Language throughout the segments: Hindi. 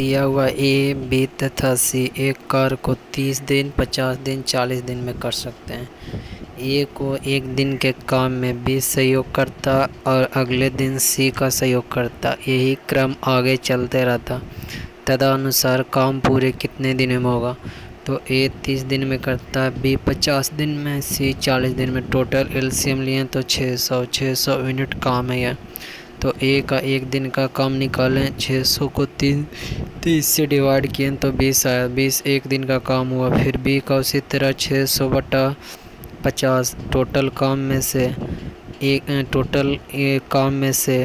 दिया हुआ ए, बी तथा सी एक कार्य को 30 दिन, 50 दिन, 40 दिन में कर सकते हैं। ए को एक दिन के काम में बी सहयोग करता और अगले दिन सी का सहयोग करता। यही क्रम आगे चलते रहता। तदनुसार काम पूरे कितने दिन में होगा? तो ए 30 दिन में करता है, बी 50 दिन में, सी 40 दिन में। टोटल एलसीएम लिए तो 600 यूनिट काम है यह। तो ए का एक दिन का काम निकालें। 600 को 30 से डिवाइड किए तो 20 आया। 20 एक दिन का काम हुआ। फिर बी का उसी तरह 600 बटा 50। टोटल काम में से काम में से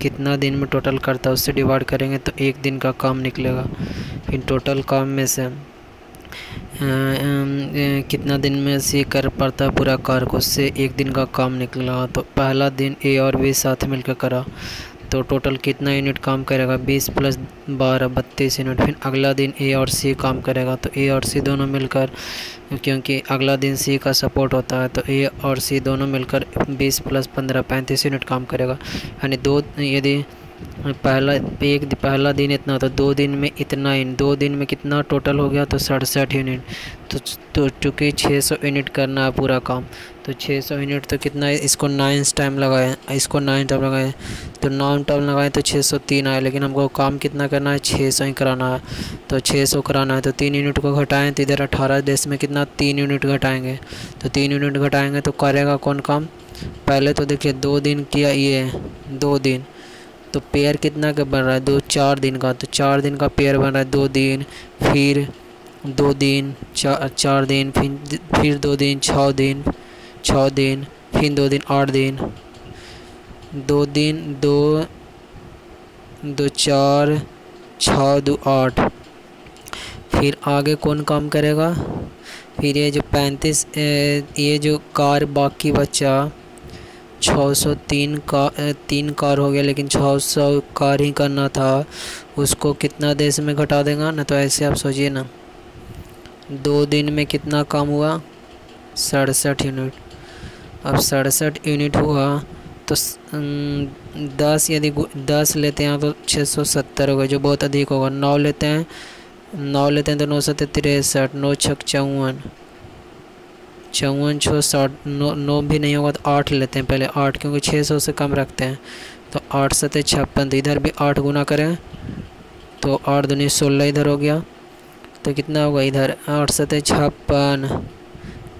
कितना दिन में टोटल करता है उससे डिवाइड करेंगे तो एक दिन का काम निकलेगा। फिर टोटल काम में से कितना दिन में सी कर पाता है पूरा कार्य को, उससे एक दिन का काम निकला। तो पहला दिन ए और बी साथ मिलकर करा तो टोटल कितना यूनिट काम करेगा? 20 + 12 32 यूनिट। फिर अगला दिन ए और सी काम करेगा तो ए और सी दोनों मिलकर, क्योंकि अगला दिन सी का सपोर्ट होता है तो ए और सी दोनों मिलकर 20 + 15 35 यूनिट काम करेगा। यानी यदि पहला दिन इतना तो 2 दिन में इतना यूनिट, 2 दिन में कितना टोटल हो गया? तो 67 यूनिट। तो चूँकि 600 यूनिट करना है पूरा काम तो 600 यूनिट तो कितना है? इसको 9 टाइम लगाए, इसको 9 टाइम लगाए तो 9 टाइम लगाए तो 603 आए। लेकिन हमको काम कितना करना है? 600 ही कराना है। तो 600 कराना है तो 3 यूनिट को घटाएं तो इधर 18 देश में कितना 3 यूनिट घटाएंगे। तो 3 यूनिट घटाएंगे तो करेगा कौन काम? पहले तो देखिए 2 दिन किया, ये 2 दिन तो पेयर कितना का बन रहा है? 4 दिन का। तो 4 दिन का पेयर बन रहा है 2 दिन, फिर 2 दिन 4 दिन, फिर 2 दिन 6 दिन, फिर 2 दिन 8 दिन, 2 दिन 2 2 4 6 2 8। फिर आगे कौन काम करेगा? फिर ये जो 35 ये जो कार बाकी बचा 603 का 3 कार हो गया, लेकिन 600 कार ही करना था, उसको कितना देश में घटा देगा ना। तो ऐसे आप सोचिए ना, 2 दिन में कितना काम हुआ? 67 यूनिट। अब 67 यूनिट हुआ तो 10 यदि 10 लेते हैं तो 670 हो गए, जो बहुत अधिक होगा। 9 लेते हैं तो 9 7 63, 9 6 54, 54 6 60, 9 भी नहीं होगा तो 8 लेते हैं पहले 8, क्योंकि 600 से कम रखते हैं। तो 8 7 56, तो इधर भी 8 गुना करें तो 8 दूनी 16 इधर हो गया। तो कितना होगा इधर? 8 7 56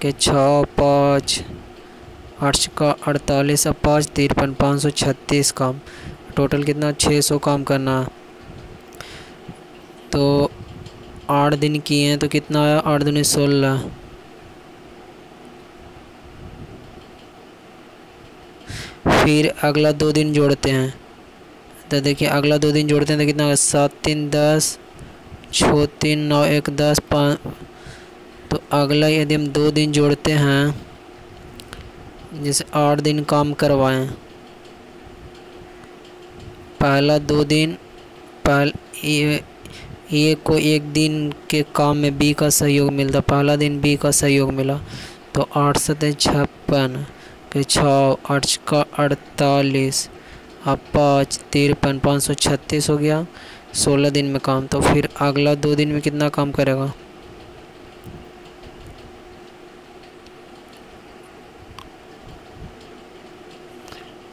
के 6 5 8 का 48 और 5 53, 536 काम। टोटल कितना? 600 काम करना। तो 8 दिन किए हैं तो कितना आया? 8 दूनी 16। फिर अगला 2 दिन जोड़ते हैं तो देखिए अगला 2 दिन जोड़ते हैं तो कितना होगा? 7 3 10, 6 3 9 1 10 5। तो अगला यदि हम 2 दिन जोड़ते हैं, जैसे 8 दिन काम करवाएं, पहला 2 दिन ए को एक दिन के काम में बी का सहयोग मिलता। पहला दिन बी का सहयोग मिला तो 8 7 56 के 6 8 का 48 और 5 53, 536 हो गया 16 दिन में काम। तो फिर अगला 2 दिन में कितना काम करेगा?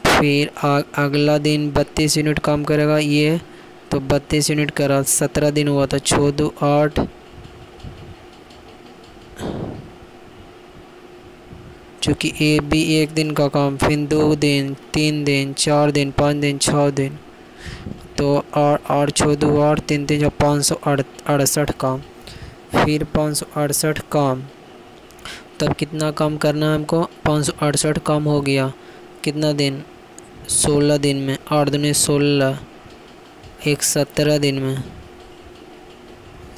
फिर अगला दिन 32 यूनिट काम करेगा ये, तो 32 यूनिट करा, 17 दिन हुआ था। 6 2 8, चूँकि ए बी एक दिन का काम, फिर 2 दिन 3 दिन 4 दिन 5 दिन 6 दिन, तो 8 6 2 8 3 3 568 काम। फिर 568 काम, तब कितना काम करना है हमको? 568 काम हो गया कितना दिन? 16 दिन में। 8 दूनी 16, एक 17 दिन में।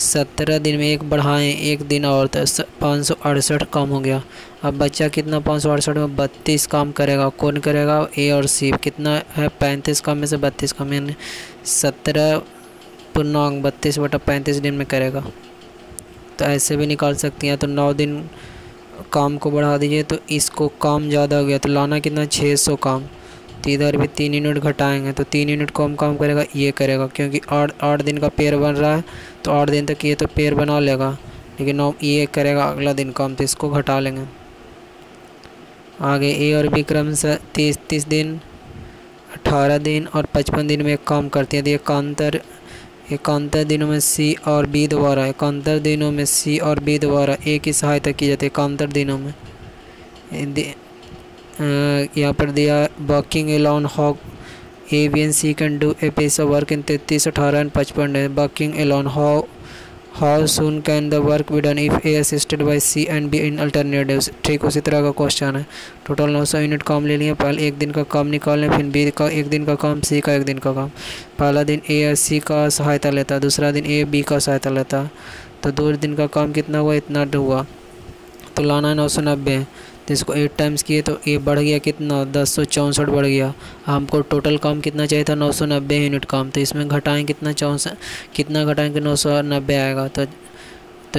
17 दिन में एक बढ़ाएं एक दिन और तो 568 काम हो गया। अब बच्चा कितना? 568 में 32 काम करेगा। कौन करेगा? ए और सी। कितना है? 35 काम में से 32 काम, यानी 17 पूर्णांक 32 बटा 35 दिन में करेगा। तो ऐसे भी निकाल सकती हैं। तो 9 दिन काम को बढ़ा दीजिए तो इसको काम ज़्यादा हो गया तो लाना कितना? 600 काम। तो इधर भी 3 यूनिट घटाएंगे तो 3 यूनिट कम काम करेगा, ये करेगा क्योंकि 8 दिन का पेयर बन रहा है तो 8 दिन तक ये तो पेयर बना लेगा, लेकिन ये करेगा अगला दिन काम, तो इसको घटा लेंगे। आगे ए और बी क्रम से 30 दिन, 18 दिन और 55 दिन में एक काम करती है। तो एकांतर दिनों में सी और बी द्वारा ए की सहायता की जाती है। एकांतर दिनों में यहाँ पर दिया working alone how A B and C can do a piece of work in 33, 18 and 55 days. Working alone how soon can the work be done if A assisted by C and B in alternatives. ठीक उसी तरह का क्वेश्चन है। टोटल 900 यूनिट काम ले लिए। पहले एक दिन का काम निकालें, फिर बी का एक दिन का काम, सी का एक दिन का काम। पहला दिन ए या सी का सहायता लेता, दूसरा दिन ए बी का सहायता लेता, तो 2 दिन का काम कितना हुआ, इतना हुआ। तो लाना है 990, तो इसको 8 टाइम्स किए तो ये बढ़ गया कितना, 1064 बढ़ गया। हमको टोटल काम कितना चाहिए था, 990 यूनिट काम, तो इसमें घटाएं कितना, 64 कितना घटाएं कि 990 आएगा। तो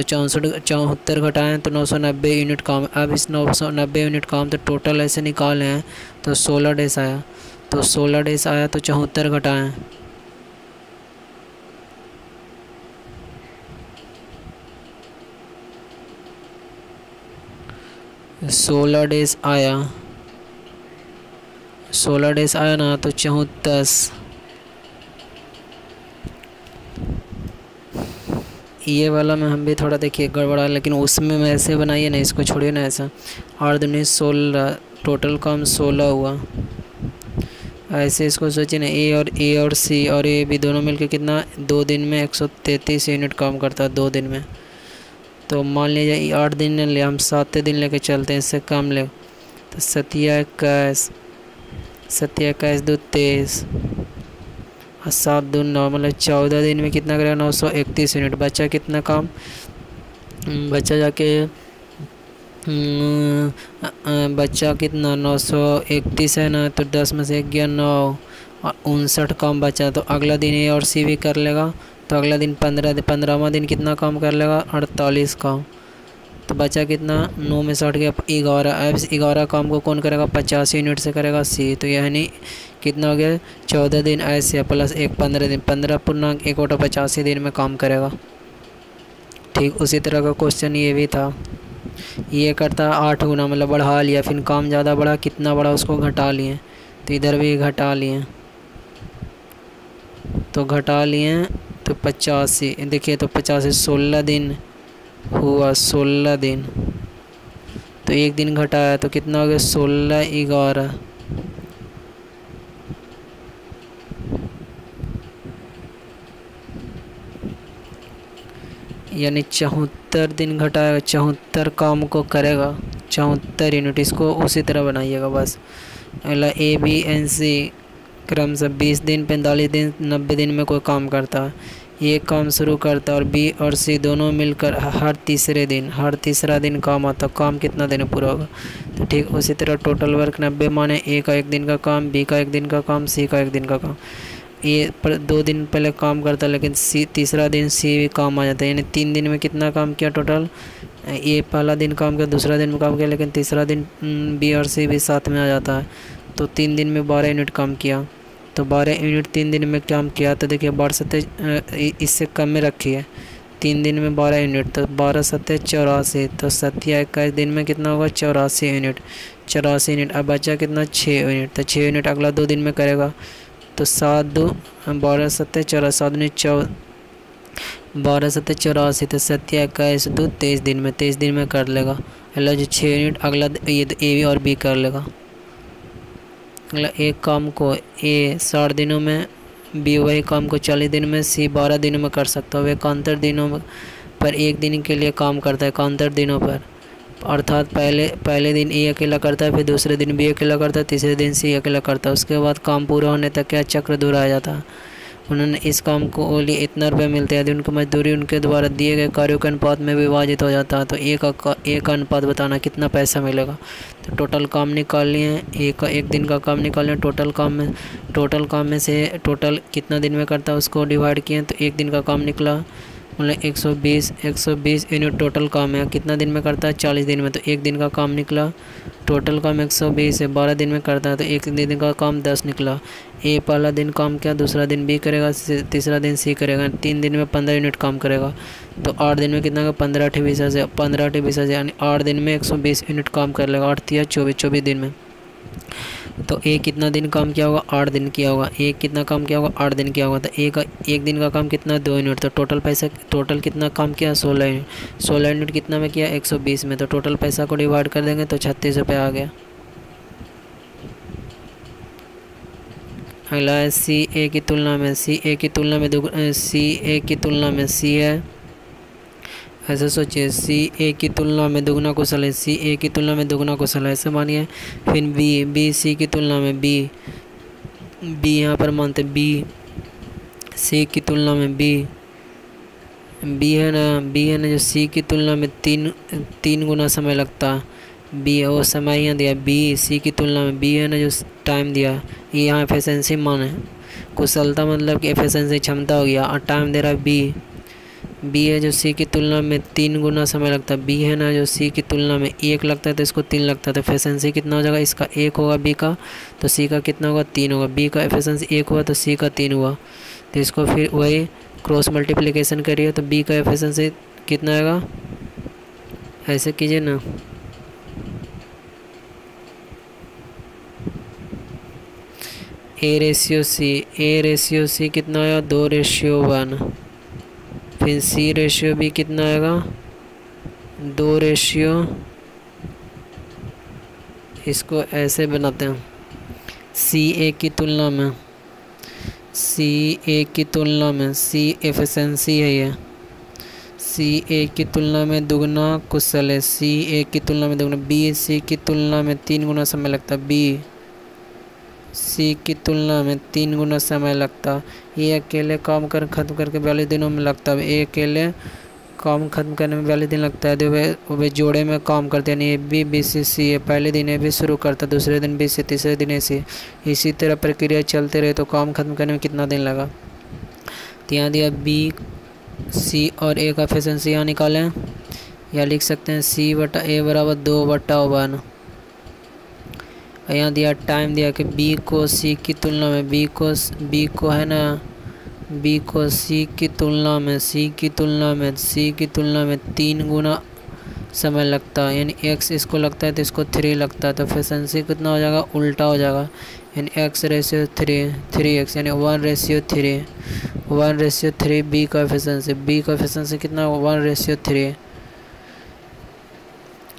74 घटाएँ तो 990 यूनिट काम। अब इस 990 यूनिट काम तो टोटल ऐसे निकाले हैं तो 16 डेज आया, तो 16 डेज आया तो 74 घटाएँ 16 डेज आया, 16 डेज आया ना, तो 34। ये वाला में हम भी थोड़ा देखिए गड़बड़ा, लेकिन उसमें मैं ऐसे बनाइए ना, इसको छोड़िए ना ऐसा। 8 दूनी 16, टोटल काम 16 हुआ। ऐसे इसको सोचिए ना, ए और सी और ए बी दोनों मिलकर कितना 2 दिन में 133 यूनिट काम करता है 2 दिन में। तो मान लीजिए 8 दिन ले हम 7 दिन लेके चलते हैं, इससे कम ले तो 27 2 23 और 7 2 9, मतलब 14 दिन में कितना करेगा 931 यूनिट। बचा कितना काम, बचा जाके बचा कितना 931 है ना, तो 10 में से 1 गया 9 और 59 काम बचा। तो अगला दिन ए और सी भी कर लेगा, तो अगला दिन 15वां दिन कितना काम कर लेगा, 48 काम। तो बचा कितना, 9 में 60 गया 11। अब 11 काम को कौन करेगा, 50 यूनिट से करेगा सी। तो यानी कितना हो गया, 14 दिन ऐसे प्लस 1 15 दिन, 15 दिन में काम करेगा। ठीक उसी तरह का क्वेश्चन ये भी था। ये करता 8 गुना, मतलब बढ़ा लिया, फिर काम ज़्यादा बढ़ा, कितना बढ़ा उसको घटा लिए, तो इधर भी घटा लिए, तो घटा लिए तो 85। देखिए तो 85 16 दिन हुआ, 16 दिन, तो 1 दिन घटाया तो कितना हो गया 16 11, यानी 74 दिन घटाएगा, 74 काम को करेगा, 74 यूनिट। इसको उसी तरह बनाइएगा बस। अगला ए बी एन सी क्रम से 20 दिन 45 दिन 90 दिन में कोई काम करता है, ये काम शुरू करता है और बी और सी दोनों मिलकर हर तीसरा दिन काम आता। काम कितना दिन पूरा होगा, तो ठीक उसी तरह टोटल वर्क 90 माने ए का 1 दिन का काम, बी का 1 दिन का काम, सी का 1 दिन का काम। ये पर 2 दिन पहले काम करता, लेकिन सी तीसरा दिन सी भी काम आ जाता है, यानी 3 दिन में कितना काम किया टोटल। ये पहला दिन काम किया, दूसरा दिन में काम किया, लेकिन तीसरा दिन बी और सी भी साथ में आ जाता है, तो 3 दिन में 12 यूनिट काम किया। तो 12 यूनिट 3 दिन में काम किया, तो देखिए 12 सत्ते इससे कम में रखी है, 3 दिन में 12 यूनिट, तो 12 सत्ते 84, तो 21 दिन में कितना होगा 84 यूनिट। अब बचा कितना 6 यूनिट, तो 6 यूनिट अगला 2 दिन में करेगा, तो 7 2 12 सत्ते 84, 7 12 सत्ते 84, तो 21 2 23 दिन में, 23 दिन में कर लेगा। अगला जो 6 यूनिट अगला ये ए और बी कर लेगा। अगला एक काम को ए 60 दिनों में, बी वही काम को 40 दिन में, सी 12 दिनों में कर सकता है। वे एकांतर दिनों पर 1 दिन के लिए काम करता है, एकांतर दिनों पर, अर्थात पहले दिन ए अकेला करता है, फिर दूसरे दिन बी अकेला करता है, तीसरे दिन सी अकेला करता है। उसके बाद काम पूरा होने तक क्या चक्र दोहराया जाता है। उन्होंने इस काम को लिए इतना रुपये मिलते हैं, यदि उनकी मजदूरी उनके द्वारा दिए गए कार्यों के अनुपात में विभाजित हो जाता है, तो एक अनुपात बताना कितना पैसा मिलेगा। तो टोटल काम निकाल लिए, एक दिन का काम निकाल लिए, टोटल काम में से टोटल कितना दिन में करता है उसको डिवाइड किए, तो 1 दिन का काम निकला, मतलब 120 यूनिट टोटल काम है। कितना दिन में करता है? 40 दिन में। तो एक दिन का काम निकला, टोटल काम 120 है, 12 दिन में करता है, तो एक दिन का काम 10 निकला। ए पहला दिन काम किया, दूसरा दिन बी करेगा, तीसरा दिन सी करेगा। 3 दिन में 15 यूनिट काम करेगा। तो 8 दिन में कितना का 15 8 20 से 15 8 20 यानी 8 दिन में 120 यूनिट काम कर लेगा। 8 या 24 दिन में। तो ए कितना दिन काम किया होगा? 8 दिन किया होगा। ए कितना काम किया होगा? 8 दिन किया होगा। तो एक दिन का काम कितना? 2 यूनिट। तो टोटल कितना काम किया? 16 यूनिट। 16 यूनिट कितना में किया? 120 में। तो टोटल पैसा को डिवाइड कर देंगे तो 36 रुपये आ गया। अगला है सी ए की तुलना में सी है, ऐसा सोचिए सी ए की तुलना में दुगना कुशल है, सी ए की तुलना में दुगना कुशल है, ऐसे मानिए। फिर बी सी की तुलना में बी यहाँ पर मानते बी सी की तुलना में बी है ना जो सी की तुलना में तीन गुना समय लगता है। बी है वो समय यहाँ दिया, बी सी की तुलना में बी है ना जो टाइम दिया, ये यहाँ एफिशिएंसी मान है। कुशलता मतलब कि एफिशिएंसी क्षमता हो गया, और टाइम दे रहा है बी है जो सी की तुलना में 3 गुना समय लगता है। बी है ना जो सी की तुलना में 1 लगता है तो इसको 3 लगता है। तो एफिशिएंसी कितना हो जाएगा? इसका 1 होगा बी का, तो सी का कितना होगा? 3 होगा। बी का एफिशिएंसी 1 हुआ तो सी का 3 हुआ। तो इसको फिर वही क्रॉस मल्टीप्लिकेशन करिए तो बी का एफिशिएंसी कितना आएगा? ऐसे कीजिए ना, ए रेशियो सी कितना आएगा? 2:1। फिर सी रेशियो बी कितना आएगा? 2:, इसको ऐसे बनाते हैं सी ए की तुलना में सी एफिशिएंसी है, ये सी ए की तुलना में दुगना कुशल है, सी ए की तुलना में दुगना। बी सी की तुलना में 3 गुना समय लगता है, बी सी की तुलना में 3 गुना समय लगता। ये अकेले काम कर ख़त्म करके 42 दिनों में लगता है। ये अकेले काम ख़त्म करने में 42 दिन लगता है। तो वे जोड़े में काम करते हैं, यानी बी सी सी है। पहले दिन ए बी शुरू करता, दूसरे दिन बी सी, तीसरे दिन ए सी। इसी तरह प्रक्रिया चलते रहे तो काम ख़त्म करने में कितना दिन लगा? तो यहाँ दिया बी सी और ए का एफिशिएंसी यहाँ निकालें, या लिख सकते हैं सी बटा ए बराबर 2/1। यहाँ दिया टाइम दिया कि बी को सी की तुलना में बी को सी की तुलना में 3 गुना समय लगता है, यानी x इसको लगता है तो इसको 3 लगता है। तो एफिशिएंसी कितना हो जाएगा? उल्टा हो जाएगा, यानी x रेशियो 3x, यानी 1:3 बी का एफिशिएंसी कितना? 1:3।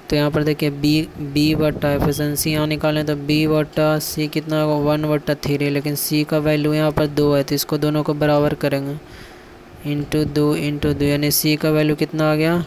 तो यहाँ पर देखिए बी बटा एफिशिएंसी यहाँ निकालें तो बी बटा सी कितना होगा? 1/3, लेकिन सी का वैल्यू यहाँ पर 2 है तो इसको दोनों को बराबर करेंगे, इंटू 2 यानी सी का वैल्यू कितना आ गया?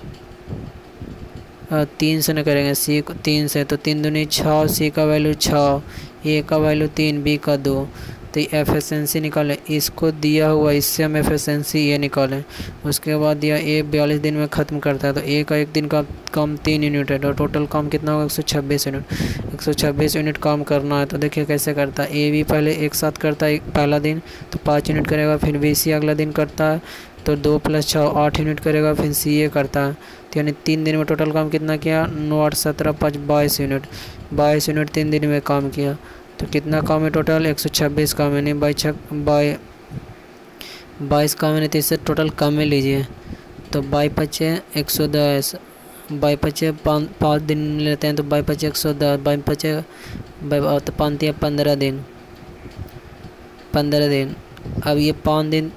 3 से न करेंगे सी को 3 से, तो 3 दूनी 6, सी का वैल्यू 6, ए का वैल्यू 3, बी का 2। तो एफिशिएंसी निकालें, इसको दिया हुआ इससे हम एफिशिएंसी ये निकालें। उसके बाद दिया ए 42 दिन में ख़त्म करता है, तो ए का एक दिन का काम 3 यूनिट है, तो टोटल काम कितना होगा? 126 यूनिट। 126 यूनिट काम करना है। तो देखिए कैसे करता है। ए भी पहले एक साथ करता है पहला दिन तो 5 यूनिट करेगा, फिर बी सी अगला दिन करता है तो 2 + 6 8 यूनिट करेगा, फिर सी ए करता है। तो यानी 3 दिन में टोटल काम कितना किया? 9 8 17 5 22 यूनिट। 22 यूनिट 3 दिन में काम किया। तो कितना काम है टोटल? 126 काम है, नहीं 22 काम है, तो इससे टोटल कम में लीजिए। तो 22 × 110, 22 5 दिन लेते हैं तो 22 × 110, 22 तो 15 दिन। अब ये 5 दिन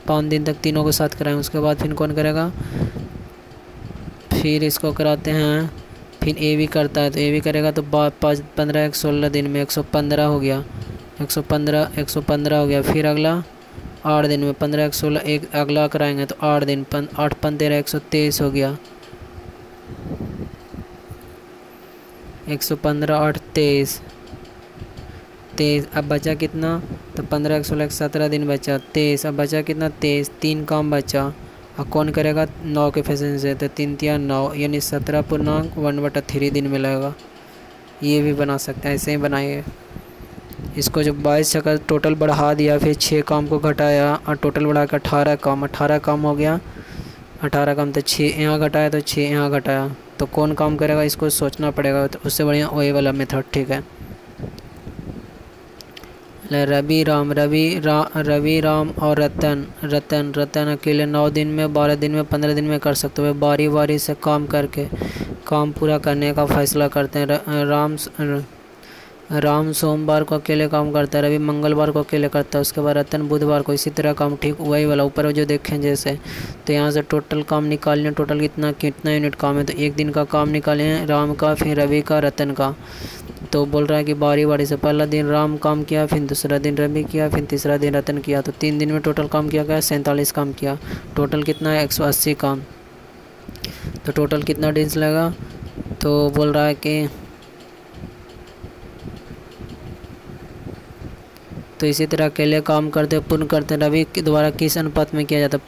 5 दिन तक तीनों को साथ कराएंगे। उसके बाद फिर कौन करेगा? फिर इसको कराते हैं, फिर ए भी करता है तो ए भी करेगा तो 15 × 16 दिन में 115 हो गया। 115 हो गया। फिर अगला 8 दिन में 15 × 16 एक अगला कराएंगे तो 8 दिन 8 × 15 123 हो गया। 115 8 23। अब बचा कितना? तो 15 × 16 17 दिन बचा, 23। अब बचा कितना? 23। 3 काम बचा। और कौन करेगा? 9 के एफिशिएंसी है तो 3 × 9 यानी 17 पूर्णांक 1/3 दिन में लगेगा। ये भी बना सकते हैं, ऐसे ही बनाइए। इसको जब 22 से का टोटल बढ़ा दिया, फिर 6 काम को घटाया और टोटल बढ़ा कर 18 काम हो गया। 18 काम तो 6 यहाँ घटाया तो 6 यहाँ घटाया, तो कौन काम करेगा इसको सोचना पड़ेगा। तो उससे बढ़िया वही वाला मेथड ठीक है। रवि राम और रतन अकेले 9 दिन में, 12 दिन में, 15 दिन में कर सकते हो। बारी बारी से काम करके काम पूरा करने का फैसला करते हैं। राम सोमवार को अकेले काम करता है, रवि मंगलवार को अकेले करता है, उसके बाद रतन बुधवार को, इसी तरह काम ठीक वही वाला ऊपर जो देखें जैसे। तो यहाँ से टोटल काम निकालें, टोटल कितना यूनिट काम है। तो एक दिन का काम निकालें राम का, फिर रवि का, रतन का। तो बोल रहा है कि बारी बारी से पहला दिन राम काम किया, फिर दूसरा दिन रवि किया, फिर तीसरा दिन रतन किया। तो 3 दिन में टोटल काम किया गया 47 काम किया। टोटल कितना है 180 काम। तो टोटल कितना डेज लगा, तो बोल रहा है कि तो इसी तरह अकेले काम करते पूर्ण करते रवि के द्वारा किस अनुपात में किया जाता है।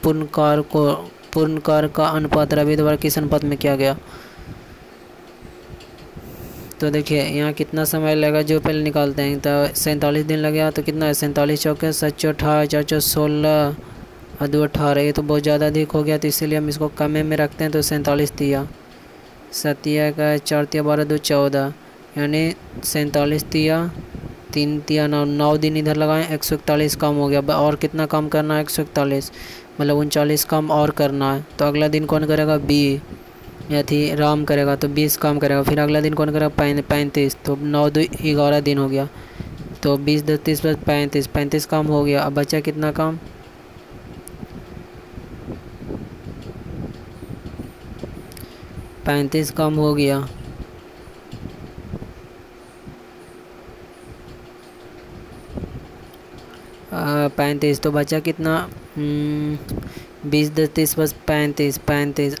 पूर्ण कार्य का अनुपात रवि द्वारा किस अनुपात में किया गया। तो देखिए यहाँ कितना समय लगेगा जो पहले निकालते हैं। तो 47 दिन लग गया, तो कितना है 47 चौके 7 18 4 16 और 2 18। ये तो बहुत ज़्यादा अधिक हो गया, तो इसीलिए हम इसको कमे में रखते हैं। तो 47 तिया 7 का 4 तिया 12 2 14, यानी 47 तिया 3 तिया 9 दिन इधर लगाएं, 141 काम हो गया। और कितना काम करना है 141, मतलब 39 काम और करना है। तो अगला दिन कौन करेगा या थी राम करेगा, तो 20 काम करेगा। फिर अगला दिन कौन करेगा 35, तो 9 2 11 दिन हो गया। तो 20 10 30 + 35 काम हो गया। अब बचा कितना काम 35 काम हो गया। तो बचा कितना 20 10 30 + 35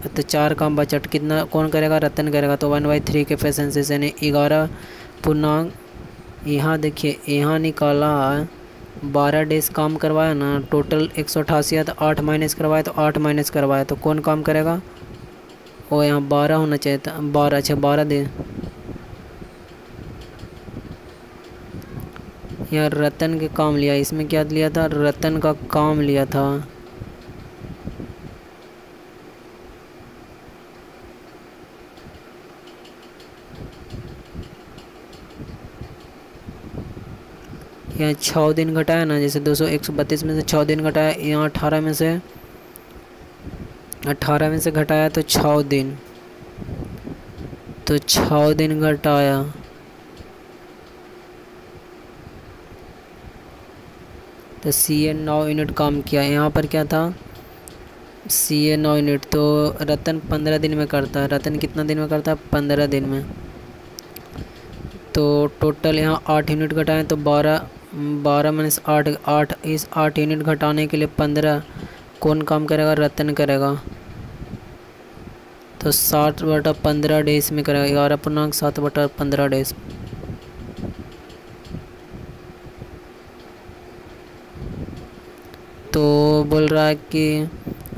तो 4 काम बचा। कितना कौन करेगा रतन करेगा। तो 1/3 के एफिशिएंसी से यानी 11 पूर्णांक। यहाँ देखिए यहाँ निकाला 12 डेज काम करवाया ना, टोटल 188 तो 8 माइनस करवाया, तो 8 माइनस करवाया। तो कौन काम करेगा, वो यहाँ 12 होना चाहिए था। 12 अच्छा 12 दिन। यार रतन के काम लिया, इसमें क्या लिया था रतन का काम लिया था। यहाँ 6 दिन घटाया ना, जैसे 132 में से 6 दिन घटाया, यहाँ 18 में से घटाया तो 6 दिन, तो 6 दिन घटाया तो CA 9 यूनिट काम किया। यहाँ पर क्या था CA 9 यूनिट। तो रतन 15 दिन में करता है। रतन कितना दिन में करता है 15 दिन में। तो टोटल यहाँ 8 यूनिट घटाएं, तो 12 माइनस 8 इस 8 यूनिट घटाने के लिए 15 कौन काम करेगा रतन करेगा। तो 60/15 डेज में करेगा, 11.7/15 डेज। तो बोल रहा है कि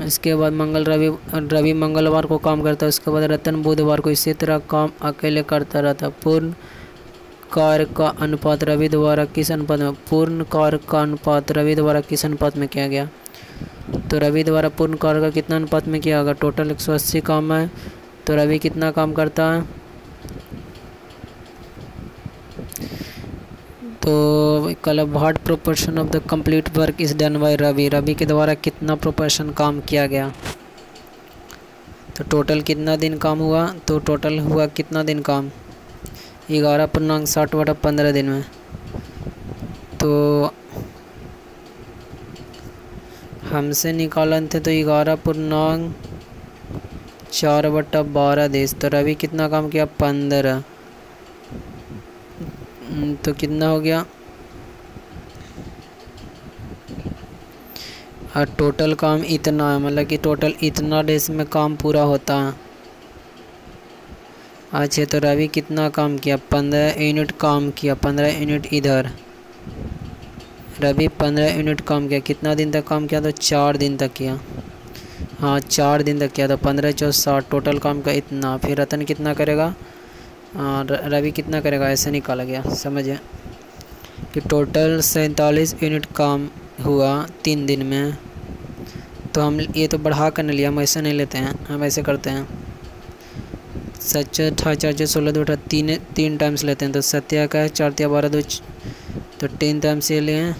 इसके बाद रवि मंगलवार को काम करता है, उसके बाद रतन बुधवार को। इसी तरह काम अकेले करता रहता। पूर्ण कार्य का अनुपात रवि द्वारा किस अनुपात में, पूर्ण कार्य का अनुपात रवि द्वारा किस अनुपात में किया गया। तो रवि द्वारा पूर्ण कार्य का कितना अनुपात में किया होगा। टोटल 180 काम है, तो रवि कितना काम करता है। तो कल what proportion of the complete work is done by Ravi के द्वारा कितना प्रोपोर्शन काम किया गया। तो टोटल कितना दिन काम हुआ, तो टोटल हुआ कितना दिन काम 11.60/15 दिन में। तो हमसे निकालन थे तो 11.4/12 देश। तो रवि कितना काम किया 15, तो कितना हो गया और टोटल काम इतना है, मतलब कि टोटल इतना डेज में काम पूरा होता है। अच्छा तो रवि कितना काम किया 15 यूनिट काम किया, 15 यूनिट इधर। रवि 15 यूनिट काम किया, कितना दिन तक काम किया, तो 4 दिन तक किया। हाँ 4 दिन तक किया, तो 15 4 60 टोटल काम का इतना। फिर रतन कितना करेगा, रवि कितना करेगा, ऐसे निकाला गया, समझे। कि टोटल 47 यूनिट काम हुआ 3 दिन में। तो हम ये तो बढ़ा कर नहीं लिया, हम ऐसे नहीं लेते हैं, हम ऐसे करते हैं 7 4 4 16 2 तीन टाइम्स लेते हैं। तो 7 का 4 3 12 2, तो 3 टाइम्स ये लिए,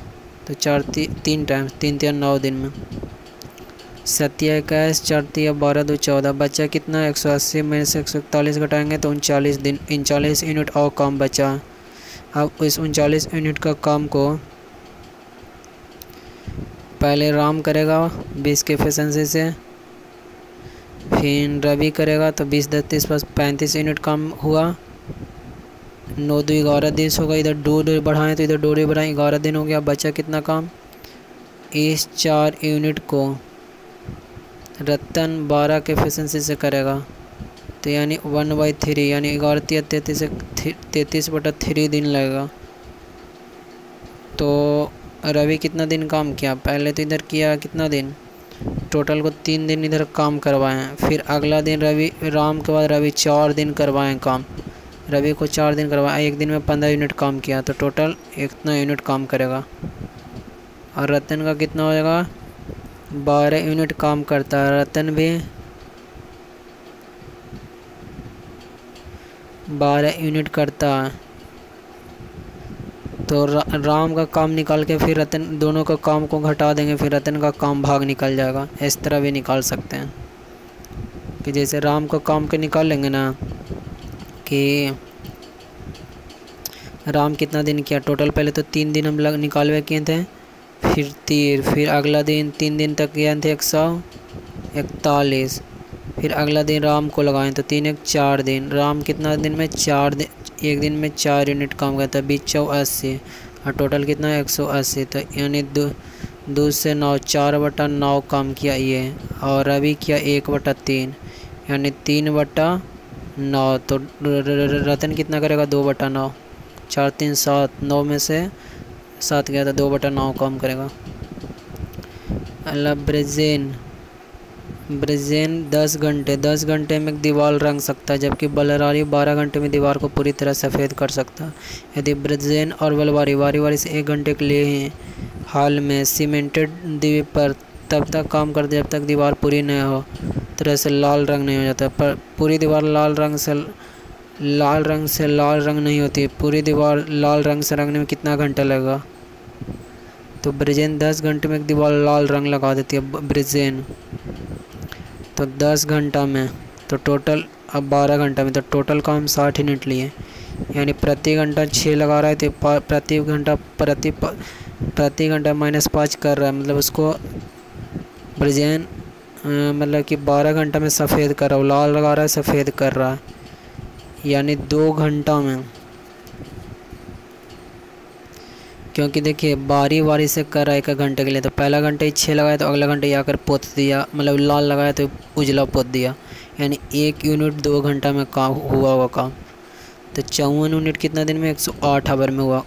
तो 4 3 टाइम्स 3 3 9 दिन में। 7 का 4 3 12 2 14, बचा कितना 180 में से 141 घटाएंगे तो 39 दिन, 39 यूनिट और काम बचा। अब इस 39 यूनिट का काम को पहले राम करेगा 20 के एफिशिएंसी से, फिर रवि करेगा तो 20 10 30 plus 35 यूनिट काम हुआ। 9 2 11 दिन होगा, इधर 2 बढ़ाएं तो इधर 2 बढ़ाएं 11 दिन हो गया। बचा कितना काम, इस 4 यूनिट को रतन 12 के एफिशिएंसी से करेगा, तो यानी 1/3 यानी 11 33/3 दिन लगेगा। तो रवि कितना दिन काम किया, पहले तो इधर किया कितना दिन, टोटल को 3 दिन इधर काम करवाएं, फिर अगला दिन रवि राम के बाद रवि 4 दिन करवाएं काम, रवि को 4 दिन करवाएं, एक दिन में 15 यूनिट काम किया, तो टोटल इतना यूनिट काम करेगा। और रतन का कितना हो जाएगा, 12 यूनिट काम करता है, रतन भी 12 यूनिट करता है। तो राम का काम निकाल के फिर रतन, दोनों का काम को घटा देंगे, फिर रतन का काम भाग निकल जाएगा। इस तरह भी निकाल सकते हैं कि जैसे राम का काम के निकाल लेंगे ना कि राम कितना दिन किया टोटल, पहले तो 3 दिन हम निकालवे किए थे, फिर अगला दिन 3 दिन तक किए थे 141, फिर अगला दिन राम को लगाएं तो 3 1 4 दिन, राम कितना दिन में 4 दिन, एक दिन में 4 यूनिट काम करता है, 20 4 80, और टोटल कितना है 180, तो यानी 2 से 9 4/9 काम किया ये, और रवि किया 1/3 यानी 3/9। तो रतन कितना करेगा 2/9, 4 3 7, 9 में से 7 गया था, 2/9 काम करेगा। अल्लाह ब्रेजेन 10 घंटे में दीवार रंग सकता है, जबकि बलरारी 12 घंटे में दीवार को पूरी तरह सफ़ेद कर सकता है। यदि ब्रेजेन और बलवारी वारी से 1 घंटे के लिए ही हाल में सीमेंटेड दीवार पर तब तक काम करते जब तक दीवार पूरी न हो, तरह से लाल रंग नहीं हो जाता। पर पूरी दीवार लाल रंग से लाल रंग नहीं होती, पूरी दीवार लाल रंग से रंगने में कितना घंटा लगेगा। तो ब्रेजेन 10 घंटे में दीवार लाल रंग लगा देती है ब्रेजेन, तो 10 घंटा में, तो टोटल अब 12 घंटा में, तो टोटल काम 60 यूनिट लिए, यानी प्रति घंटा 6 लगा रहा है, तो प्रति घंटा -5 कर रहा है, मतलब उसको ब्रेजेन मतलब कि 12 घंटा में सफ़ेद कर रहा है, लाल लगा रहा है सफ़ेद कर रहा है, यानी 2 घंटा में। क्योंकि देखिए बारी से कर रहा है 1 घंटे के लिए, तो पहला घंटे 6 लगाया तो अगला घंटे आकर पोत दिया, मतलब लाल लगाया तो उजला पोत दिया, यानी 1 यूनिट 2 घंटा में काम हुआ काम। तो 54 यूनिट कितना दिन में 108 आवर में हुआ,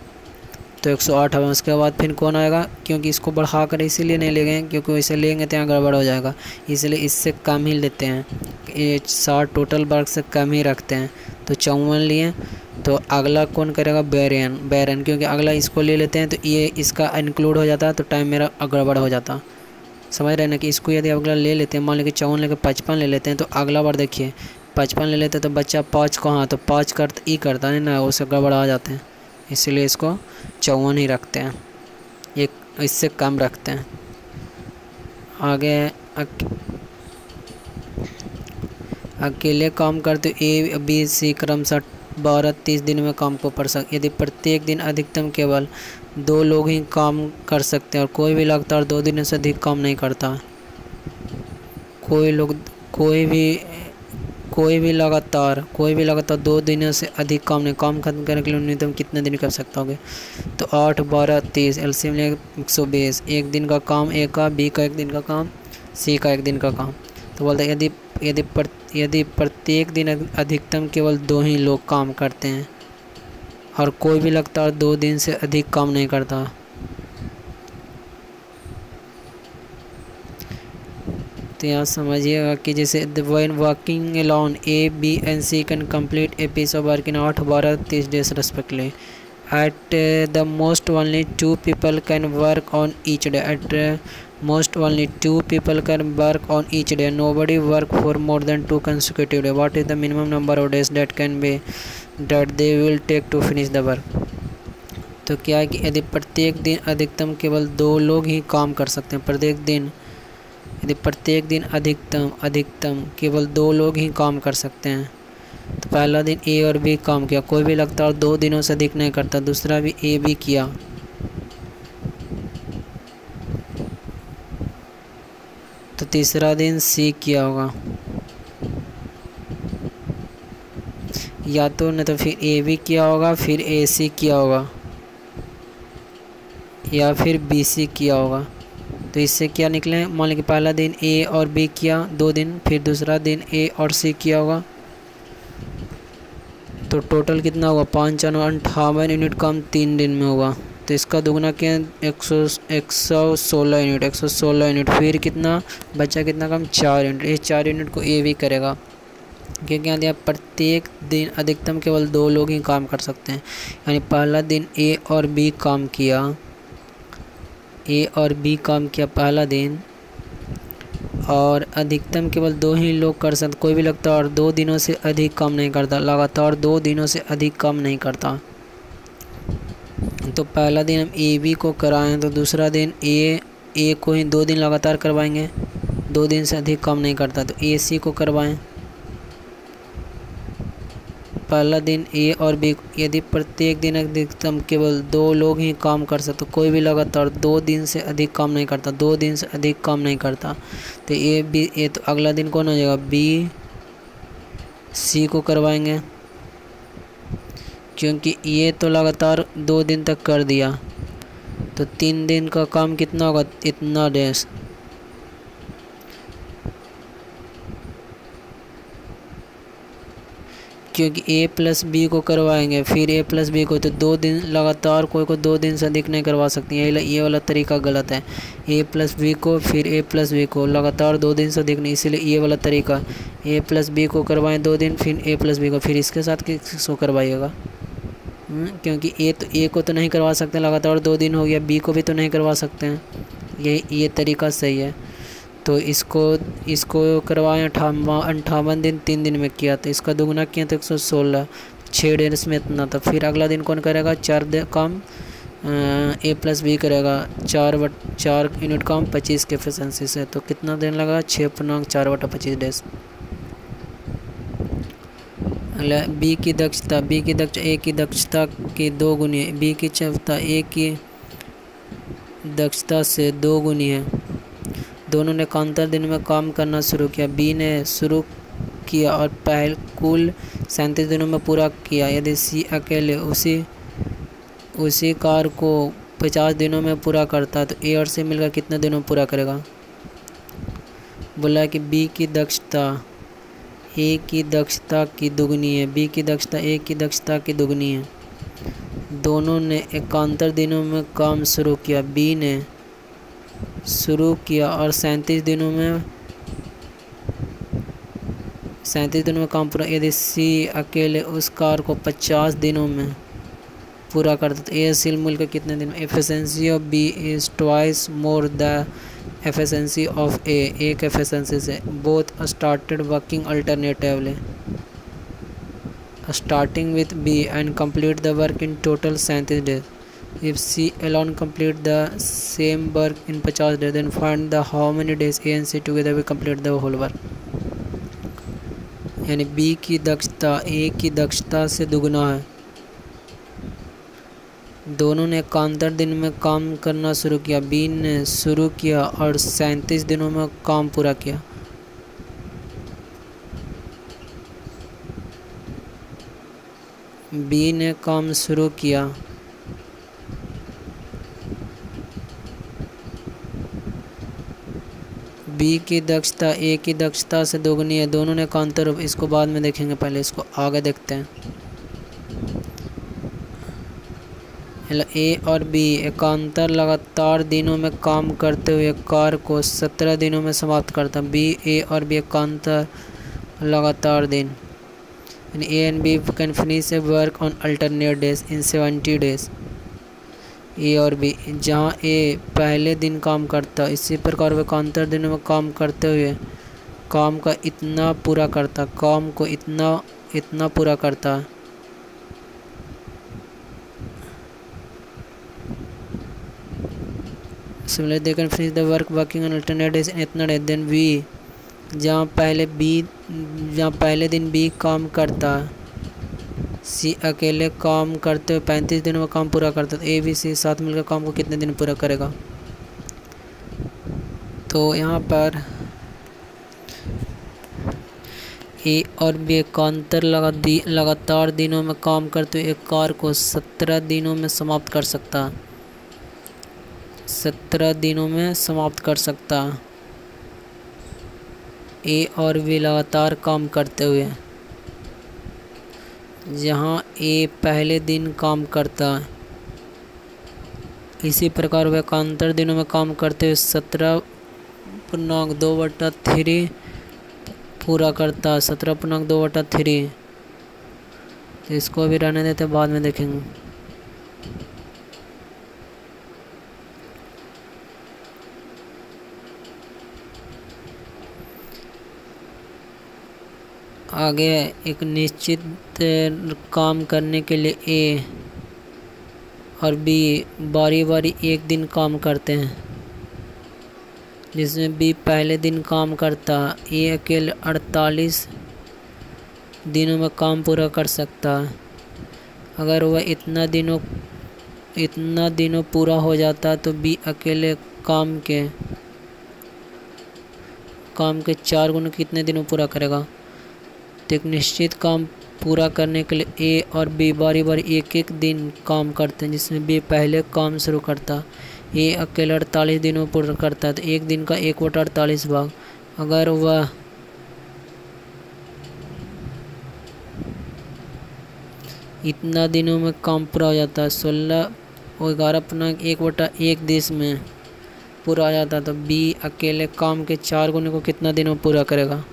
तो 108 आवर। उसके बाद फिर कौन आएगा, क्योंकि इसको बढ़ा कर इसीलिए नहीं ले गए क्योंकि वैसे लेंगे तो यहाँ गड़बड़ हो जाएगा, इसलिए इससे कम ही लेते हैं, ये 60 टोटल वर्क से कम ही रखते हैं। तो 54 लिए, तो अगला कौन करेगा बैरन, क्योंकि अगला इसको ले लेते हैं तो ये इसका इंक्लूड हो जाता है, तो टाइम मेरा गड़बड़ हो जाता। समझ रहे हैं ना कि इसको यदि अगला ले लेते हैं, मान लीजिए 54 लेकर 55 ले लेते हैं, तो अगला बार देखिए 55 ले लेते हैं तो बच्चा 5 कहाँ, तो 5 करता है ना, उससे गड़बड़ आ जाते हैं, इसीलिए इसको 54 ही रखते हैं, ये इससे कम रखते हैं। आगे अकेले काम करते A B C क्रमशः 12-30 दिन में काम को कर सकते। यदि प्रत्येक दिन अधिकतम केवल 2 लोग ही काम कर सकते हैं और कोई भी लगातार 2 दिनों से अधिक काम नहीं करता, कोई भी लगातार 2 दिनों से अधिक काम नहीं, काम खत्म करने के लिए न्यूनतम कितने दिन कर सकता होगे, तो 8 12 30 एलसीएम 120, 1 दिन का काम A का, B का 1 दिन का काम, C का 1 दिन का काम। तो बोलते हैं यदि प्रत्येक दिन अधिकतम केवल 2 ही लोग काम करते हैं और कोई भी लगातार 2 दिन से अधिक काम नहीं करता, तो यहाँ समझिएगा कि जैसे when working alone A, B and C can complete a piece of work in 8 12 30 days respectively, At the most only 2 people can work on each day. At most only 2 people can work on each day. Nobody work for more than 2 consecutive days. What is the minimum number of days that they will take to finish the work? तो क्या है कि यदि प्रत्येक दिन अधिकतम केवल 2 लोग ही काम कर सकते हैं, यदि प्रत्येक दिन अधिकतम केवल 2 लोग ही काम कर सकते हैं, तो पहला दिन ए और बी काम किया, कोई भी लगातार 2 दिनों से अधिक नहीं करता, दूसरा भी ए बी किया, तो तीसरा दिन सी किया होगा, या तो नहीं तो फिर ए बी किया होगा, फिर ए सी किया होगा, या फिर बी सी किया होगा। तो इससे क्या निकले, मान लीजिए पहला दिन ए और बी किया 2 दिन, फिर दूसरा दिन ए और सी किया होगा, तो टोटल कितना हुआ 558 यूनिट काम 3 दिन में होगा। तो इसका दुगना क्या 116 यूनिट, फिर कितना बचा, कितना काम 4 यूनिट। ये 4 यूनिट को ए भी करेगा, क्योंकि यहाँ दिया प्रत्येक दिन अधिकतम केवल 2 लोग ही काम कर सकते हैं, यानी पहला दिन ए और बी काम किया पहला दिन, और अधिकतम केवल 2 ही लोग कर सकते, कोई भी लगातार 2 दिनों से अधिक काम नहीं करता, लगातार 2 दिनों से अधिक काम नहीं करता। तो पहला दिन हम ए बी को कराएं, तो दूसरा दिन ए को ही 2 दिन लगातार करवाएंगे, 2 दिन से अधिक काम नहीं करता, तो ए सी को करवाएं। पहला दिन ए और बी, यदि प्रत्येक दिन अधिकतम केवल 2 लोग ही काम कर सकते, तो कोई भी लगातार 2 दिन से अधिक काम नहीं करता, तो ए तो अगला दिन कौन हो जाएगा, बी सी को करवाएंगे, क्योंकि ये तो लगातार 2 दिन तक कर दिया, तो 3 दिन का काम कितना होगा, इतना डेज, क्योंकि ए प्लस बी को करवाएंगे, फिर ए प्लस बी को, तो 2 दिन लगातार कोई को 2 दिन से अधिक नहीं करवा सकती, ये वाला तरीका गलत है। ए प्लस बी को फिर ए प्लस बी को लगातार 2 दिन से अधिक नहीं, इसीलिए ये वाला तरीका ए प्लस बी को करवाएं 2 दिन, फिर ए प्लस बी को, फिर इसके साथ किसको करवाइएगा, क्योंकि ए को तो नहीं करवा सकते, लगातार 2 दिन हो गया, बी को भी तो नहीं करवा सकते हैं, ये तरीका सही है। तो इसको करवाएं 58 दिन 3 दिन में किया, तो इसका दुगना किया तो 116, 6 दिन इसमें इतना था। फिर अगला दिन कौन करेगा, 4 काम ए प्लस बी करेगा, 4 यूनिट काम 25 के एफिशिएंसी से, तो कितना दिन लगा 6.4/25 डेज। बी की दक्षता ए की दक्षता की 2 गुनी है, बी की क्षमता ए की दक्षता से 2 गुनी है। दोनों ने एकांतर दिन में काम करना शुरू किया, बी ने शुरू किया और कुल 37 दिनों में पूरा किया। यदि सी अकेले उसी कार्य को 50 दिनों में पूरा करता है, तो ए और सी मिलकर कितने दिनों में पूरा करेगा। बोला कि बी की दक्षता ए की दक्षता की दुगनी है, बी की दक्षता ए की दक्षता की दुगनी है। दोनों ने एकांतर दिनों में काम शुरू किया, बी ने शुरू किया और 37 दिनों में काम पूरा। यदि सी अकेले उस कार्य को 50 दिनों में पूरा करता, तो ए सी मिलकर कितने दिन में। Efficiency of B is twice more the efficiency of A, एक एफिशिएंसी से। Both started working alternatively, starting with B and complete the work in total 37 days. If C alone complete the same work in 50 days, then find the how many days A and C together will complete the whole work। यानी B की दक्षता A की दक्षता से दुगना है। दोनों ने एकांतर दिन में काम करना शुरू किया, B ने शुरू किया और 37 दिनों में काम पूरा किया। B ने काम शुरू किया, बी की दक्षता ए की दक्षता से दोगुनी है। दोनों ने एकांतर, इसको बाद में देखेंगे, पहले इसको आगे देखते हैं। ए और बी एकांतर लगातार दिनों में काम करते हुए कार्य को 17 दिनों में समाप्त करता। बी ए और बी एकांतर लगातार दिन, यानी A and B can finish a work on alternate days in 70 days. A और बी, जहाँ ए पहले दिन काम करता इसी प्रकार वे एकांतर दिनों में काम करते हुए काम का इतना पूरा करता, काम को इतना पूरा करता। Similarly, they can finish the work working on alternate days in इतना डे। देन बी, जहाँ पहले दिन बी काम करता, सी अकेले काम करते हुए 35 दिनों में काम पूरा करता। ए बी सी साथ मिलकर काम को कितने दिन पूरा करेगा? तो यहाँ पर ए और बी एकांतर लगातार दिनों में काम करते हुए एक कार्य को 17 दिनों में समाप्त कर सकता। 17 दिनों में समाप्त कर सकता। ए और बी लगातार काम करते हुए, जहाँ ए पहले दिन काम करता इसी प्रकार वह एकांतर दिनों में काम करते हुए 17.2/3 पूरा करता। 17.2/3। तो इसको भी रहने देते, बाद में देखेंगे। आगे एक निश्चित काम करने के लिए ए और बी बारी बारी एक दिन काम करते हैं, जिसमें बी पहले दिन काम करता। ए अकेले 48 दिनों में काम पूरा कर सकता। अगर वह इतना दिनों पूरा हो जाता तो बी अकेले काम के 4 गुना कितने दिनों पूरा करेगा? तो एक निश्चित काम पूरा करने के लिए ए और बी बारी बारी एक दिन काम करते हैं, जिसमें बी पहले काम शुरू करता। ए अकेले 48 दिनों पूरा करता है, तो एक दिन का 1/48 भाग। अगर वह इतना दिनों में काम पूरा हो जाता है, 16 और 11.1/1 देश में पूरा आ जाता, तो बी अकेले काम के 4 गुने को कितना दिनों पूरा करेगा?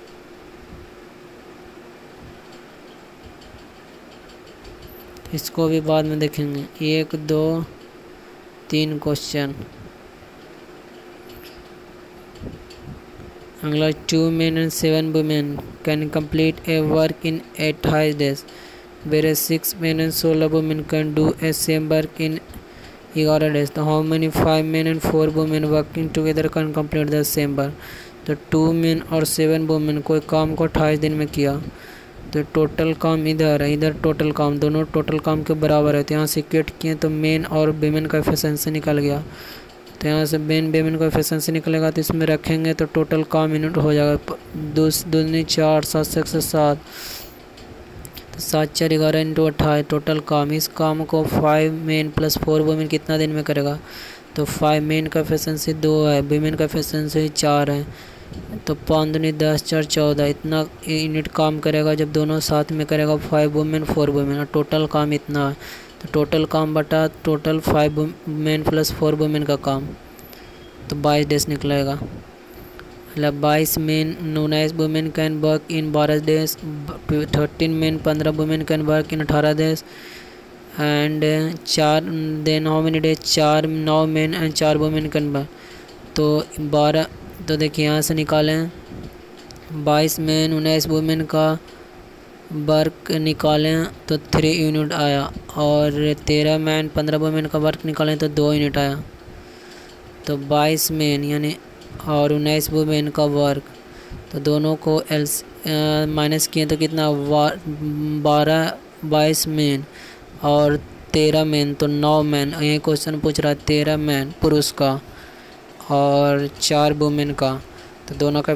इसको भी बाद में देखेंगे। 1 2 3 क्वेश्चन। अगला 2 men and 7 women can complete a work in 8 days, whereas 6 men and 16 women can do a same work in 11 days. तो how many 5 men and 4 women working together can complete the same work? तो 2 men और 7 women कोई काम को 28 दिन में किया, तो टोटल काम इधर है, इधर टोटल काम, दोनों टोटल काम के बराबर है। तो यहाँ से इक्वेट किए तो मेन और वेमेन का एफिशिएंसी निकल गया। तो यहाँ से मेन वेमेन का एफिशिएंसी निकलेगा, तो इसमें रखेंगे तो टोटल काम यूनिट हो जाएगा 2 दूनी 4 7 से 107, तो 7 4 11 इंटू 28 टोटल काम। इस काम को 5 मेन प्लस 4 वुमेन कितना दिन में करेगा? तो 5 मेन का एफिशिएंसी 2 है, वुमेन का एफिशिएंसी 4 है, तो 5 दूनी 10 4 14 इतना यूनिट काम करेगा जब दोनों साथ में करेगा 5 वुमेन 4 वुमेन, और टोटल काम इतना है। तो टोटल काम बटा टोटल 5 मेन प्लस 4 वुमेन का काम, तो 22 डेज निकलेगा। मतलब 22 men 19 women can work in 12 days, 13 men 15 women can work in 18 days, and 4 then how many days 4 9 men and 4 women can work, तो 12। तो देखिए यहाँ से निकालें 22 मेन 19 वुमेन का वर्क निकालें तो 3 यूनिट आया, और 13 मैन 15 वुमेन का वर्क निकालें तो 2 यूनिट आया। तो 22 मेन यानी और 19 वुमेन का वर्क, तो दोनों को माइनस किए तो कितना 22 मेन और 13 मेन, तो 9 मैन। यही क्वेश्चन पूछ रहा है 13 मैन पुरुष का और 4 वुमेन का, तो दोनों का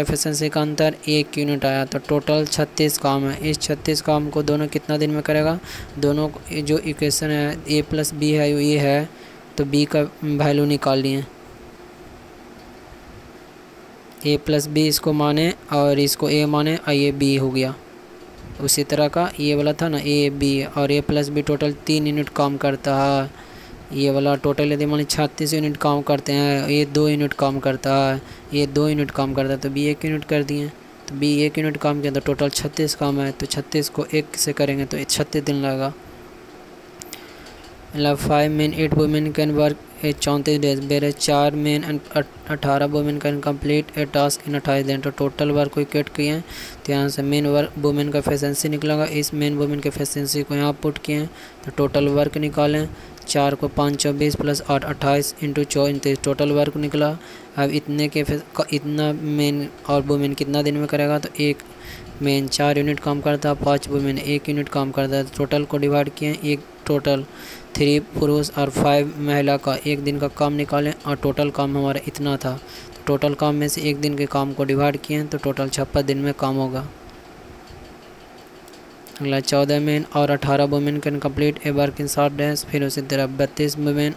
एफिशिएंसी का अंतर 1 यूनिट आया। तो टोटल 36 काम है। इस 36 काम को दोनों कितना दिन में करेगा? दोनों जो इक्वेशन है a प्लस बी है ये है, तो b का वैल्यू निकाल लिए। a प्लस बी इसको माने और इसको a माने, और ये b हो गया। उसी तरह का ये वाला था ना a b, और a plus B total 3 unit काम करता है। ये वाला टोटल यदि मान 36 यूनिट काम करते हैं, ये 2 यूनिट काम करता है, ये 2 यूनिट काम करता है, तो बी 1 यूनिट कर दिए। तो बी 1 यूनिट काम किया तो टोटल 36 काम है, तो 36 को 1 से करेंगे तो 36 दिन लगेगा। मतलब 5 men 8 women can work 34 days, whereas 4 men and 18 women can complete a task in 28 दिन। तो टोटल वर्क को इक्वेट किए हैं तो यहाँ से मेन वर्क वुमेन का एफिशिएंसी निकलेगा, इस मेन वुमेन के एफिशिएंसी को यहाँ पुट किए हैं तो टोटल वर्क निकालें। 4 को 5 24 प्लस 8 28 इंटू 34 टोटल वर्क निकला। अब इतना मेन और वुमेन कितना दिन में करेगा, तो एक मेन 4 यूनिट काम करता है, 5 वुमेन 1 यूनिट काम करता है। टोटल को डिवाइड किए, एक टोटल 3 पुरुष और 5 महिला का एक दिन का काम निकालें और टोटल काम हमारा इतना था। तो टोटल काम में से एक दिन के काम को डिवाइड किए तो टोटल 56 दिन में काम होगा। अगला 14 मेन और 18 women can complete A work in 7 days. फिर उसी तरह 32 main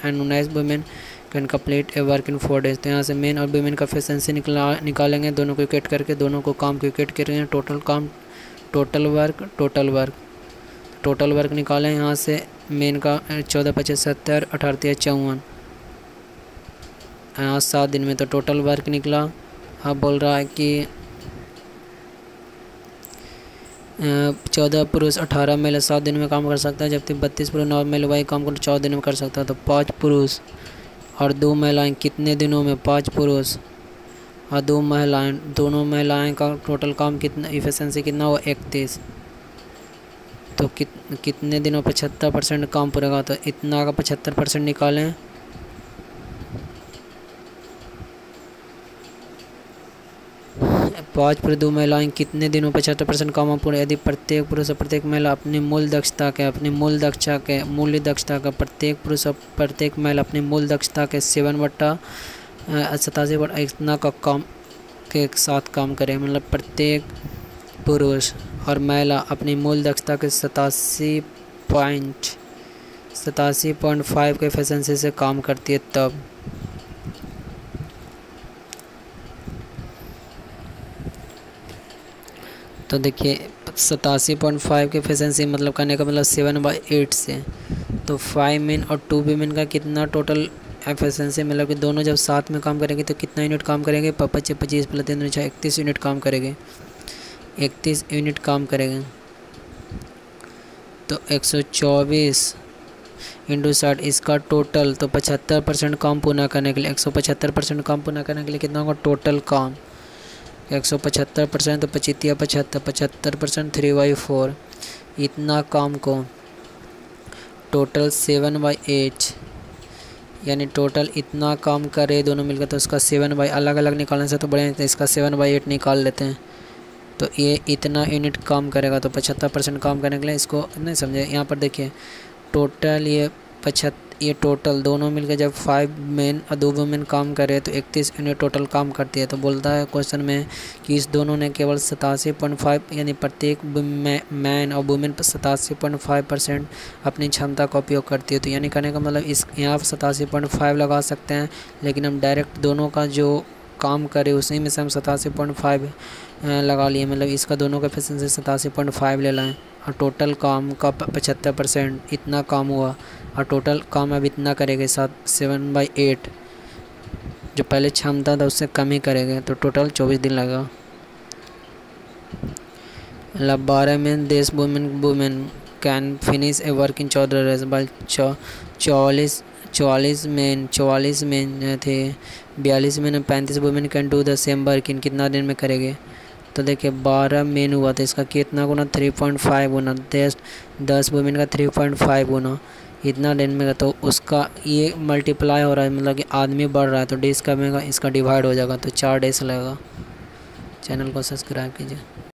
and 19 women can complete A work in 4 days. तो यहाँ से मेन और वुमेन का एफिशिएंसी निकालेंगे, दोनों को इक्वेट करके, दोनों को काम को इक्वेट करेंगे। टोटल काम, टोटल वर्क निकालें। यहाँ से मेन का 14 25 70 18 53 54, यहाँ 7 दिन में तो टोटल वर्क निकला। अब बोल रहा है कि 14 पुरुष 18 महिला 7 दिन में काम कर सकता है, जबकि 32 पुरुष 9 महिला वही काम को 14 दिन में कर सकता है। तो 5 पुरुष और 2 महिलाएं कितने दिनों में, 5 पुरुष और 2 महिलाएं, दोनों महिलाएं का टोटल काम कितना, एफिशिएंसी कितना हुआ 31। तो कितने दिनों 75% काम पूरा, तो इतना का 75% निकालें। पाँच पुरुष 2 महिलाएं कितने दिनों 75% काम पूरे। यदि प्रत्येक पुरुष और प्रत्येक महिला अपनी मूल दक्षता के प्रत्येक पुरुष और प्रत्येक महिला अपनी मूल दक्षता के 7/87 इतना का काम के साथ काम करें, मतलब प्रत्येक पुरुष और महिला अपनी मूल दक्षता के 87.5 के एफिशिएंसी से काम करती है तब। तो देखिए 87.5 के एफिशिएंसी मतलब करने का मतलब 7/8 से, तो 5 मेन और 2 वीमेन का कितना टोटल एफिशिएंसी, मतलब कि दोनों जब साथ में काम करेंगे तो कितना यूनिट काम करेंगे, 25 25 प्लस 3 31 यूनिट काम करेंगे, 31 यूनिट काम करेंगे। तो 124 इंटू 60 इसका टोटल, तो 75% काम पूरा करने के लिए 175% काम पूरा करने के लिए कितना होगा टोटल काम, 175% तो 75% 3/4 इतना काम को टोटल 7/8 यानी टोटल इतना काम करे दोनों मिलकर, तो उसका 7 अलग अलग निकालने से तो बढ़िया, तो इसका 7/8 निकाल लेते हैं। तो ये इतना यूनिट काम करेगा, तो 75% काम करने के लिए इसको नहीं समझे। यहाँ पर देखिए टोटल ये टोटल दोनों मिलकर जब 5 मेन और 2 वुमेन काम करे तो 31 यूनिट टोटल काम करती है। तो बोलता है क्वेश्चन में कि इस दोनों ने केवल 87.5 यानी प्रत्येक मैन और वुमेन 87.5% अपनी क्षमता का उपयोग करती है। तो यानी करने का मतलब इस यहाँ पर 87.5 लगा सकते हैं, लेकिन हम डायरेक्ट दोनों का जो काम करे उसी में से हम 87.5 लगा लिए, मतलब इसका दोनों का एफिशिएंसी 87.5 ले लाएँ और टोटल काम का 75% इतना काम हुआ और टोटल काम अब इतना करेंगे 7/8 जो पहले क्षमता था उससे कम ही करेंगे, तो टोटल 24 दिन लगा। मतलब 12 में देश women can finish a work in 14 days, by 44 में थे 42 में 35 women can do the same work in कितना दिन में करेंगे। तो देखिए 12 मेन हुआ तो इसका कितना गुना 3.5 गुना 10 वुमेन का 3.5 गुना इतना दिन में, तो उसका ये मल्टीप्लाई हो रहा है, मतलब कि आदमी बढ़ रहा है तो डेज कमेगा, इसका डिवाइड हो जाएगा तो 4 डेज लगेगा। चैनल को सब्सक्राइब कीजिए।